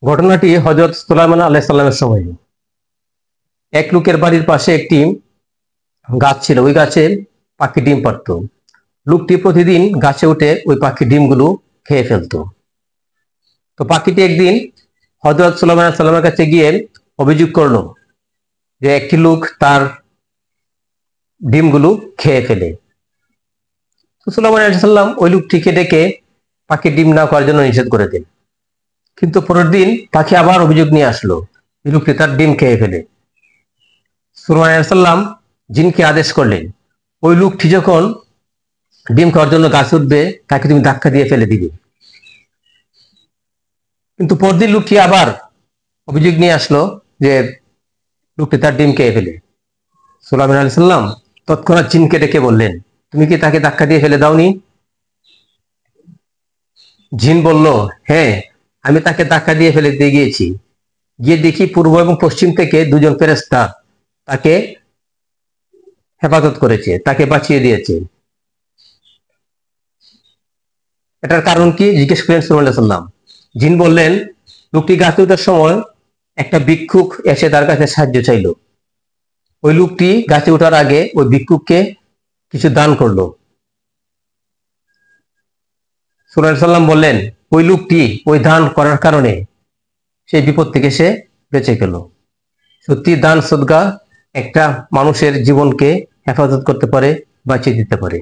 ঘটনাটি হযরত সুলাইমান আলাইহিস সালামের সময়। এক লোকের বাড়ির পাশে একটি গাছ ছিল, ওই গাছে পাখি ডিম পাড়ত। লোকটি প্রতিদিন গাছে উঠে ওই পাখির ডিমগুলো খেয়ে ফেলতো। তো পাখিটি একদিন হযরত সুলাইমান আলাইহিস সালামের কাছে গিয়ে অভিযোগ করলো যে একটি লোক তার ডিমগুলো খেয়ে ফেলে। তো সুলাইমান আলাইহিস সালাম ওই লোকটিকে ডেকে পাখির ডিম না খাওয়ার জন্য নিষেধ করে দেন। কিন্তু পরের দিন পাখি আবার অভিযোগ নিয়ে আসলো, এই লোকটি তার ডিম খেয়ে ফেলে। সুলাইমান আলাইহিস সালাম জিনকে আদেশ করলেন, ওই লোকটি যখন ডিম খাওয়ার জন্য গাছ উঠবে তাকে তুমি ধাক্কা দিয়ে ফেলে দিবে। কিন্তু পরদিন লোকটি আবার অভিযোগ নিয়ে আসলো যে লোকটি তার ডিম খেয়ে ফেলে। সুলাইমান আলাইহিস সালাম তৎক্ষণাৎ জিনকে ডেকে বললেন, তুমি কি তাকে ধাক্কা দিয়ে ফেলে দাওনি? জিন বলল, হ্যাঁ, আমি তাকে ধাক্কা দিয়ে ফেলে দিয়ে গিয়েছি। গিয়ে দেখি পূর্ব এবং পশ্চিম থেকে দুজন ফেরেশতা তাকে হেফাজত করেছে, তাকে বাঁচিয়ে দিয়েছে। এটার কারণ কি জিজ্ঞেস করলেন সুলাইমান আলাইহিস সালাম। জিন বললেন, লোকটি গাছে ওঠার সময় একটা ভিক্ষুক এসে তার কাছে সাহায্য চাইল। ওই লোকটি গাছে ওঠার আগে ওই ভিক্ষুককে কিছু দান করলো। সুলাইমান আলাইহিস সালাম বললেন, ওই লোকটি ওই দান করার কারণে সেই বিপদ থেকে সে বেঁচে গেল। সত্যি দান সদকা একটা মানুষের জীবনকে হেফাজত করতে পারে, বাঁচিয়ে দিতে পারে।